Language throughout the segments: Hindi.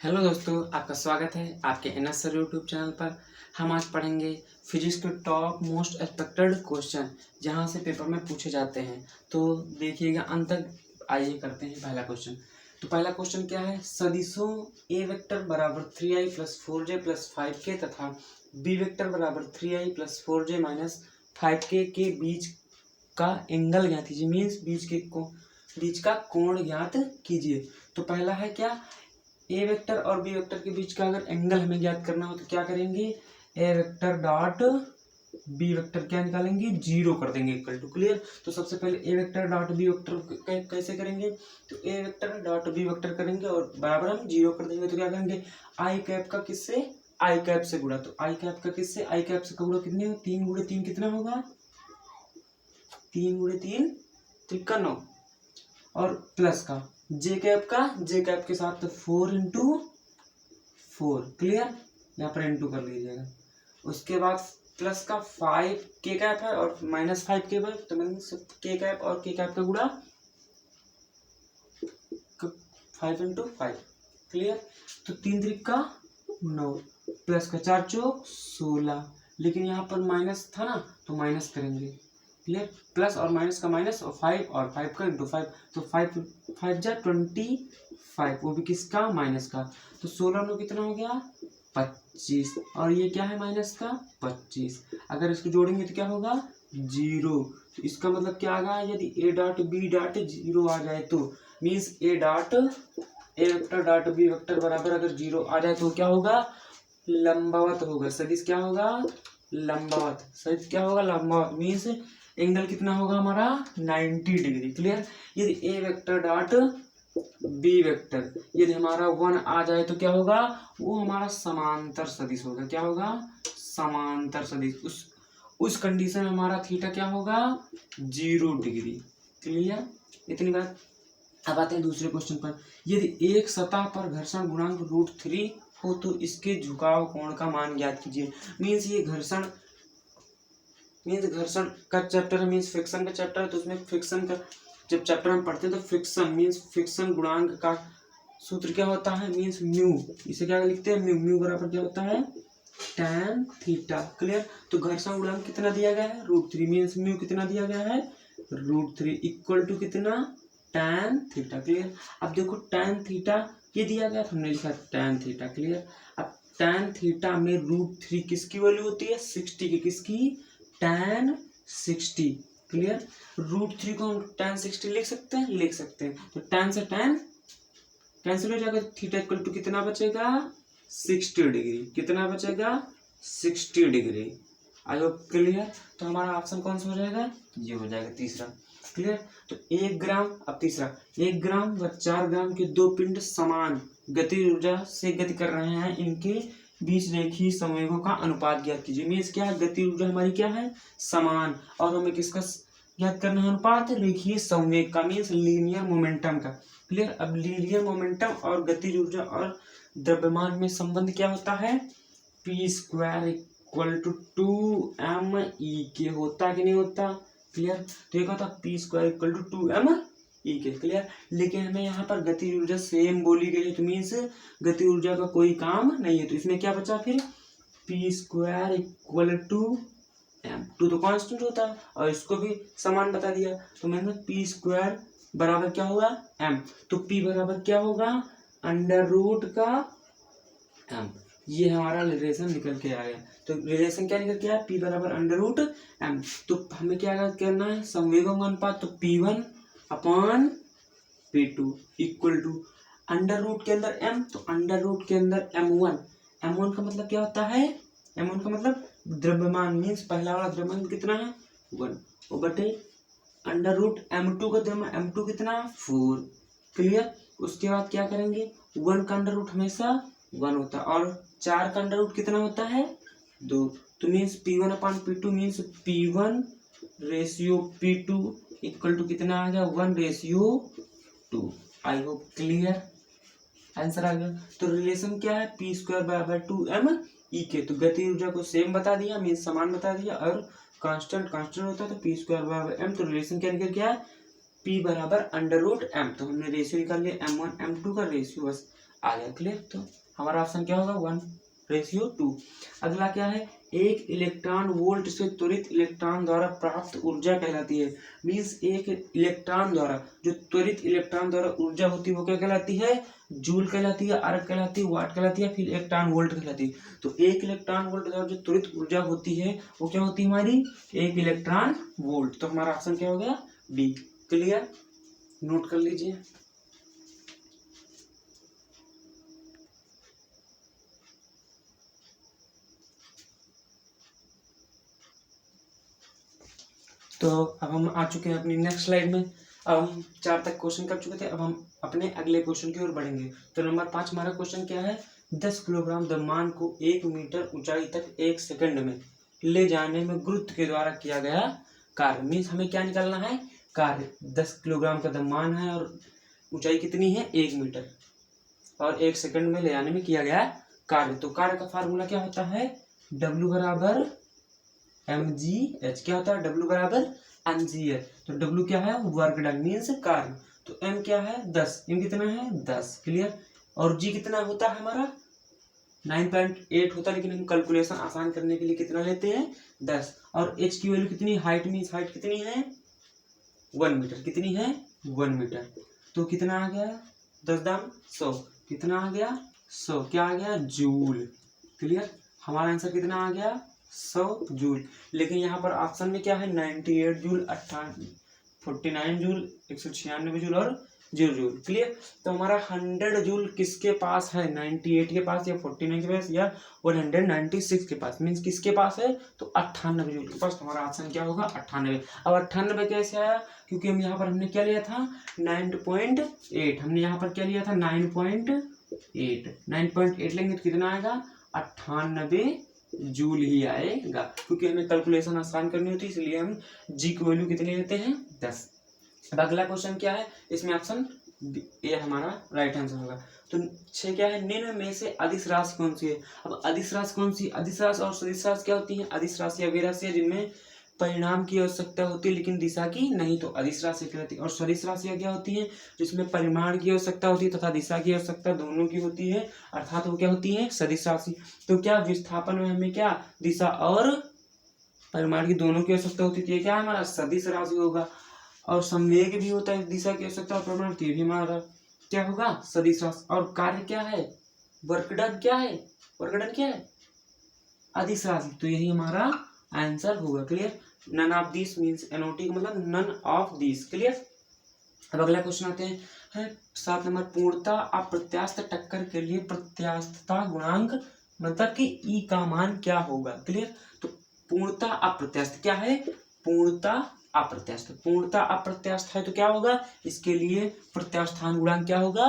हेलो दोस्तों, आपका स्वागत है आपके एनएस सर यूट्यूब चैनल पर। हम आज पढ़ेंगे फिजिक्स के टॉप मोस्ट एक्सपेक्टेड क्वेश्चन जहां से पेपर में पूछे जाते हैं। तो देखिएगा अंत तक। आइए करते हैं पहला क्वेश्चन। तो पहला क्वेश्चन क्या है? सदिशों ए वेक्टर बराबर 3i plus 4j plus 5k तथा बी वेक्टर बराबर 3i plus 4j minus 5k के बीच का एंगल ज्ञात कीजिए। मीन्स बीच का कोण ज्ञात कीजिए। तो पहला है क्या? ए वेक्टर और बी वेक्टर के बीच का अगर एंगल हमें ज्ञात करना हो तो क्या करेंगे? ए वेक्टर डॉट बी वेक्टर क्या निकालेंगे? जीरो कर देंगे इक्वल टू। क्लियर? तो सबसे पहले ए वेक्टर डॉट बी वेक्टर कैसे करेंगे? तो ए वेक्टर डॉट बी वेक्टर करेंगे और बराबर हम जीरो कर देंगे। तो क्या करेंगे? आई कैप का किससे? आई कैप से गुणा। तो आई कैप का किससे? आई कैप से का गुणा कितने हो? 3 गुणे 3 कितना होगा? 3 गुणे 3 53। और प्लस का जे कैप के साथ 4 इंटू 4। क्लियर? यहाँ पर इंटू कर लीजिएगा। उसके बाद प्लस का 5 के कैप है और माइनस 5 के कैप, तो मीन्स के कैप और के कैप का गुणा 5 इंटू 5। क्लियर? तो 3 त्रिक 9 प्लस का 4 चौक 16। लेकिन यहाँ पर माइनस था ना, तो माइनस करेंगे। क्लियर? प्लस और माइनस का माइनस और 5 का इंटू 5। तो 5 जा 25, वो भी किसका? माइनस का। तो 16 में कितना हो गया? 25। और ये क्या है? माइनस का 25। अगर इसको जोड़ेंगे तो क्या होगा? 0। तो इसका मतलब क्या आ गया? यदि ए डॉट बी डॉट 0 आ जाए तो मीन्स ए वेक्टर डॉट बी वेक्टर बराबर अगर 0 आ जाए तो क्या होगा? लंबवत होगा। सदिश क्या होगा? लंबवत। सदिश क्या होगा? लंबवत। मीन्स एंगल कितना होगा हमारा? 90 डिग्री। क्लियर? यदि ए वेक्टर डॉट बी वेक्टर यदि हमारा 1 आ जाए तो क्या होगा? वो हमारा समांतर सदिश होगा। क्या होगा? समांतर सदिश। उस कंडीशन में हमारा थीटा क्या होगा? 0 डिग्री। क्लियर? इतनी बात। अब आते हैं दूसरे क्वेश्चन पर। यदि एक सतह पर घर्षण गुणांक √3 हो तो इसके झुकाव कोण का मान ज्ञात कीजिए। मीन्स ये घर्षण का चैप्टर है, मीन्स फ्रिक्शन का चैप्टर है। तो उसमें फ्रिक्शन का जब चैप्टर हम पढ़ते हैं तो फ्रिक्शन गुणांक का सूत्र क्या होता है? Means mu. इसे क्या लिखते हैं? म्यू बराबर क्या होता है? tan theta. क्लियर? तो घर्षण गुणांक कितना दिया गया है? √3। मीन्स म्यू कितना दिया गया है? √3 इक्वल टू कितना? tan theta. क्लियर? अब देखो tan थीटा ये दिया गया, हमने लिखा tan थीटा। क्लियर? अब tan थीटा में √3 किसकी वैल्यू होती है? 60 की। किसकी? tan 60। क्लियर? √3 को हम tan 60 लिख सकते हैं? लिख सकते हैं। तो tan से tan कैंसिल हो जाएगा। थीटा इक्वल टू कितना बचेगा? 60 डिग्री। कितना बचेगा? 60 डिग्री। I hope clear. तो हमारा ऑप्शन कौन सा हो जाएगा? ये हो जाएगा तीसरा। क्लियर? तो 1 ग्राम, अब तीसरा, 1 ग्राम व 4 ग्राम के दो पिंड समान गति ऊर्जा से गति कर रहे हैं, इनके बीच रेखीय संवेगों का अनुपात ज्ञात कीजिए। मीन्स क्या है? गति ऊर्जा हमारी क्या है? समान। और हमें किसका ज्ञात करना है? अनुपात रेखीय संवेग का। मीन्स लीनियर मोमेंटम का। क्लियर? अब लीनियर मोमेंटम और गतिज ऊर्जा और द्रव्यमान में संबंध क्या होता है? p² इक्वल टू 2m/e² होता कि नहीं होता? क्लियर? तो ये होता p² equal to 2m/e²। Clear? लेकिन हमें यहाँ पर गतिज ऊर्जा सेम बोली गई है, तो मीन्स गति ऊर्जा का कोई काम नहीं है। तो इसमें क्या बचा फिर? p² equal to m। 2 तो कांस्टेंट होता है और इसको भी समान बता दिया। तो मैंने p² बराबर क्या होगा? m। तो p बराबर क्या होगा? √ का m। ये हमारा रिलेशन निकल के आ गया। तो रिलेशन क्या निकल के आया? p बराबर √ m। तो हमें क्या करना है? संवेगों का अनुपात। तो p1/p2 इक्वल टू √ के अंदर m, तो √ के अंदर m1। m1 का मतलब क्या होता है? m1 का मतलब द्रव्यमान। मीन्स पहला वाला द्रव्यमान कितना है? 1 और बटे √m2 का द्रव्यमान। m2 कितना? 4। क्लियर? उसके बाद क्या करेंगे? 1 का √ हमेशा 1 होता है और 4 का √ कितना होता है? 2। तो means p1/p2 means p1/p2 equal to कितना आ गया? 1/2। I hope clear. आंसर आ गया। तो रिलेशन क्या है? p² बराबर 2m/e²। तो गति ऊर्जा को सेम बता दिया, मीन्स समान बता दिया, और कांस्टेंट होता है तो p² बराबर m। तो रिलेशन क्या निकल गया? p बराबर √ m। तो हमने रेशियो निकाल लिया m1 m2 का रेशियो बस। आ गया। क्लियर, तो हमारा ऑप्शन क्या होगा 1:2। अगला क्या है, एक इलेक्ट्रॉन वोल्ट से त्वरित इलेक्ट्रॉन द्वारा प्राप्त ऊर्जा कहलाती है। मीन्स एक इलेक्ट्रॉन द्वारा, जो त्वरित इलेक्ट्रॉन द्वारा ऊर्जा होती है वो क्या कहलाती है, जूल कहलाती है, अर्ग कहलाती है, वाट कहलाती है, फिर इलेक्ट्रॉन वोल्ट कहलाती है। तो एक इलेक्ट्रॉन वोल्ट द्वारा जो त्वरित ऊर्जा होती है वो क्या होती है हमारी, एक इलेक्ट्रॉन वोल्ट। तो हमारा ऑप्शन क्या हो गया, बी। क्लियर, नोट कर लीजिए। तो अब हम आ चुके हैं अपनी नेक्स्ट स्लाइड में। अब हम 4 तक क्वेश्चन कर चुके थे, अब हम अपने अगले क्वेश्चन की ओर बढ़ेंगे। तो नंबर 5 हमारा क्वेश्चन क्या है, 10 किलोग्राम द्रव्यमान को 1 मीटर ऊंचाई तक 1 सेकंड में ले जाने में गुरुत्व के द्वारा किया गया कार्य। मीन्स हमें क्या निकालना है, कार्य। 10 किलोग्राम का द्रव्यमान है और ऊंचाई कितनी है, 1 मीटर, और 1 सेकंड में ले जाने में किया गया कार्य। तो कार्य का फार्मूला क्या होता है, W बराबर mgh। क्या होता है, W बराबर mgh। तो W क्या है, वर्क डन मीन्स कार्य। तो M क्या है, 10। M कितना है, 10। क्लियर, और G कितना होता है हमारा 9.8 होता है, लेकिन हम कैलकुलेशन आसान करने के लिए कितना लेते हैं, 10। और H की वैल्यू कितनी, हाइट मीन्स हाइट कितनी है, 1 मीटर। कितनी है, 1 मीटर। तो कितना आ गया, 10 दाम 100, कितना आ गया 100, क्या आ गया, जूल। क्लियर, हमारा आंसर कितना आ गया, 100 जूल। लेकिन यहाँ पर ऑप्शन में क्या है, 98 जूल, 49 जूल, 196 जूल और 0 जूल। क्लियर, तो हमारा 100 जूल किसके पास है, 98 के पास या 49 के पास या 196 के पास। मीन्स किसके पास है, तो 98 जूल के पास। तो हमारा ऑप्शन क्या होगा, 98। अब 98 कैसे आया, क्योंकि हम यहाँ पर हमने क्या लिया था, 9.8। हमने यहाँ पर क्या लिया था, 9.8। 9.8 लेंगे तो कितना आएगा, 98 जूल ही आएगा। क्योंकि हमें कैलकुलेशन आसान करनी होती है, इसलिए हम जी की वैल्यू कितनी लेते हैं, 10। अब अगला क्वेश्चन क्या है, इसमें ऑप्शन ए हमारा राइट आंसर होगा। तो 6 क्या है, निम्न में से अदिश राशि कौन सी है। अब अदिश राशि कौन सी, अदिश राशि और सदिश राशि क्या होती है, अदिश राशि वे राशि है जिनमें परिणाम की आवश्यकता होती है लेकिन दिशा की नहीं, तो अदिश राशि कहलाती है। और सदिश राशियां क्या होती हैं, जिसमें परिमाण की आवश्यकता होती है तथा दिशा की आवश्यकता दोनों की होती है, अर्थात वो क्या होती है, सदिश राशि। तो क्या विस्थापन में हमें क्या दिशा और परिमाण की दोनों की आवश्यकता होती है, क्या हमारा सदिश राशि होगा। और संवेग भी होता है, दिशा की आवश्यकता और परिमाण की भी हमारा क्या होगा, सदिश राशि। और कार्य क्या है, वर्क डन क्या है, वर्क डन क्या है, अदिश राशि। तो यही हमारा आंसर होगा। Clear, none of this means NOT का मतलब नन ऑफ दिस। क्लियर, अब अगला क्वेश्चन आते हैं 7 नंबर, पूर्णता अप्रत्यास्थ टक्कर के लिए प्रत्यास्थता गुणांक मतलब कि ई का मान क्या होगा। क्लियर, तो पूर्णता अप्रत्यास्थ क्या है, पूर्णता अप्रत्यास्थ, पूर्णता अप्रत्यास्थ है तो क्या होगा, इसके लिए प्रत्यास्थान गुणांक क्या होगा,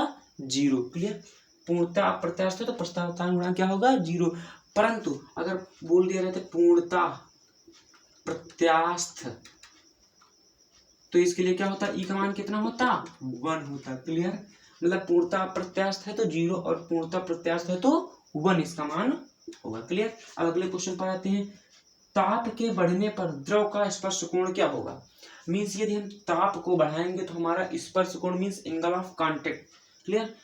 0। क्लियर, पूर्णता अप्रत्यास्थ है तो प्रत्यास्थान गुणांक क्या होगा, 0। परंतु अगर बोल दिया रहता पूर्णता प्रत्यास्थ, तो इसके लिए क्या होता, ई का मान कितना होता, 1 होता। क्लियर, मतलब पूर्णता प्रत्यास्थ है तो 0 और पूर्णता प्रत्यास्थ है तो 1 इसका मान होगा। क्लियर, अब अगले क्वेश्चन पर आते हैं, ताप के बढ़ने पर द्रव का स्पर्श कोण क्या होगा। मीन्स यदि हम ताप को बढ़ाएंगे तो हमारा स्पर्श कोण means angle of contact. Clear,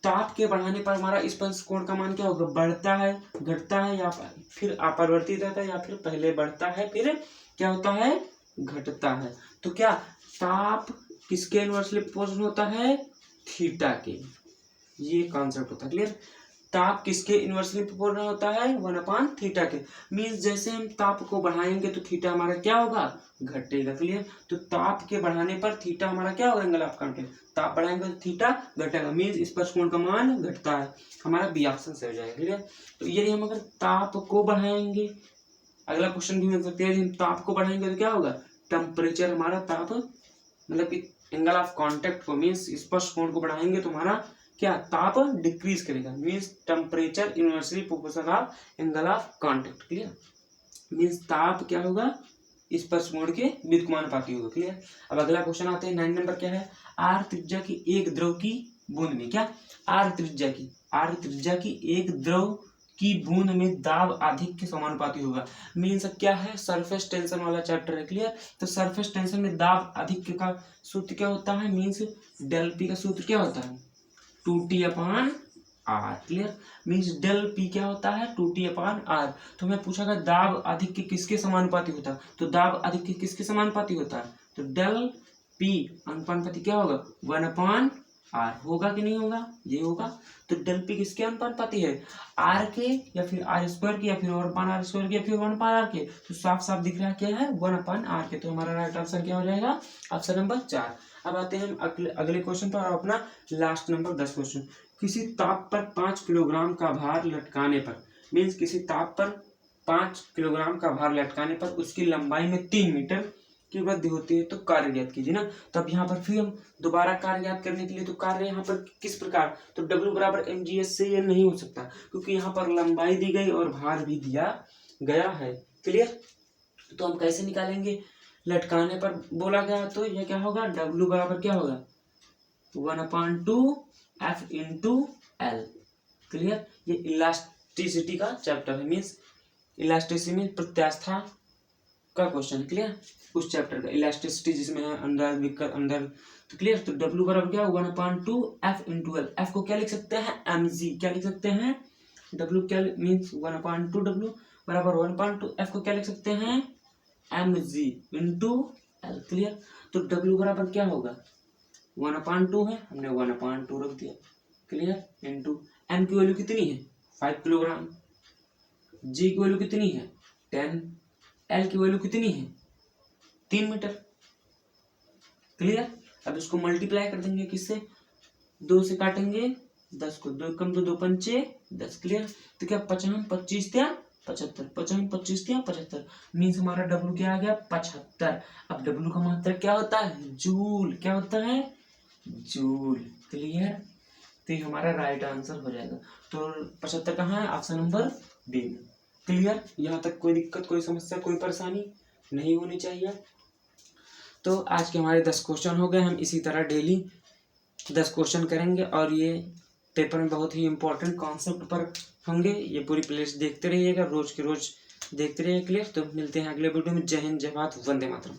ताप के बढ़ाने पर हमारा स्पर्श कोण का मान क्या होगा, बढ़ता है, घटता है, या फिर अपरिवर्तित रहता है, या फिर पहले बढ़ता है फिर क्या होता है, घटता है। तो क्या ताप किसके इनवर्सली प्रोपोर्शनल होता है, थीटा के, ये कॉन्सेप्ट होता है। क्लियर, ताप किसके इनवर्सली प्रोपोर्शनल होता है, 1/थीटा के। मीन्स जैसे हम ताप को बढ़ाएंगे तो थीटा हमारा क्या होगा, घटेगा। क्लियर, तो ताप के बढ़ाने पर थीटा हमारा क्या होगा, एंगल ऑफ कांटेक्ट, ताप बढ़ाएंगे तो थीटा घटेगा, मीन्स स्पर्श कोण का मान घटता है, हमारा बी ऑप्शन से हो जाएगा। क्लियर, तो यदि हम अगर ताप को बढ़ाएंगे, अगला क्वेश्चन भी मिल सकता है, यदि हम ताप को बढ़ाएंगे तो क्या होगा, टेम्परेचर हमारा ताप मतलब कि एंगल ऑफ कांटेक्ट को मीन्स स्पर्श कोण को बढ़ाएंगे तो हमारा क्या ताप डिक्रीज करेगा, means temperature inversely proportional of angle of contact. Clear, means ताप क्या होगा, स्पर्श कोण के व्युत्क्रमानुपाती होगा। क्लियर, अब अगला क्वेश्चन आते हैं 9 नंबर क्या है, आर त्रिज्या की एक द्रव की बूंद में, क्या आर त्रिज्या की एक द्रव की बूंद में दाब अधिक के समानुपाती होगा। मीन्स क्या है, सरफेस टेंशन वाला चैप्टर है। क्लियर, तो सरफेस टेंशन में दाब अधिक का सूत्र क्या होता है, मीन्स डेल पी का सूत्र क्या होता है, 2t/r। Clear, means del P क्या होता है 2t/r। तो हमें पूछा गया दाब अधिक के किसके समानुपाती होता है, तो दाब अधिक के किसके समानुपाती होता है, तो डेल पी अनुपाती क्या होगा 1/r। होगा कि नहीं होगा, ये होगा। तो डेल पी किसके अनुपाती है, आर के या फिर आर स्क्वायर के या फिर 1/r² के या फिर 1/r के। तो साफ साफ दिख रहा है क्या है 1/r के। तो हमारा राइट आंसर क्या हो जाएगा, ऑप्शन नंबर 4। अब आते हैं हम अगले क्वेश्चन पर, और अपना लास्ट नंबर 10 क्वेश्चन। किसी ताप पर 5 किलोग्राम का भार लटकाने पर, मीन्स किसी ताप पर 5 किलोग्राम का भार लटकाने पर उसकी लंबाई में 3 मीटर की वृद्धि होती है, तो कार्य ज्ञात कीजिए ना। तो अब यहाँ पर फिर हम दोबारा कार्य ज्ञात करने के लिए, तो कार्य यहाँ पर किस प्रकार, तो W = mgs से ये नहीं हो सकता, क्योंकि यहाँ पर लंबाई दी गई और भार भी दिया गया है। क्लियर, तो हम कैसे निकालेंगे, लटकाने पर बोला गया तो ये क्या होगा, W = क्या होगा 1/2 F × L। क्लियर, ये इलास्टिसिटी का चैप्टर है, मीन्स इलास्टिसिटी में प्रत्यास्था का क्वेश्चन। क्लियर, उस चैप्टर का इलास्टिसिटी जिसमें है अंदर विकर अंदर। तो क्लियर, तो W = क्या 1/2 F × L। F को क्या लिख सकते हैं mg, क्या लिख सकते हैं W, क्या मीन्स 1/2 W = 1/2 F को क्या लिख सकते हैं mg × L। क्लियर, तो W = क्या होगा 1/2 है, हमने 1/2 रख दिया। क्लियर, इंटू M की वैल्यू कितनी है 5 किलोग्राम, G की वैल्यू कितनी है 10, L की वैल्यू कितनी है 3 मीटर। क्लियर, अब इसको मल्टीप्लाई कर देंगे किससे, 2 से काटेंगे 10 को, 2 कम 2 2 पंचे 10। क्लियर, तो क्या 55 25 × 75, 55 25 × 75, मीन्स हमारा W क्या आ गया 75। अब W का मात्रक क्या होता है जूल, क्या होता है जूल। क्लियर, तो ये हमारा राइट आंसर हो जाएगा। तो 75 कहाँ है, ऑप्शन नंबर बी में। क्लियर, यहाँ तक कोई दिक्कत, कोई समस्या, कोई परेशानी नहीं होनी चाहिए। तो आज के हमारे 10 क्वेश्चन हो गए। हम इसी तरह डेली 10 क्वेश्चन करेंगे, और ये पेपर में बहुत ही इंपॉर्टेंट कॉन्सेप्ट पर होंगे। ये पूरी प्लेलिस्ट देखते रहिएगा, रोज के रोज देखते रहिए। क्लियर, तो मिलते हैं अगले वीडियो में। जय हिंद, जय भारत, वंदे मातरम।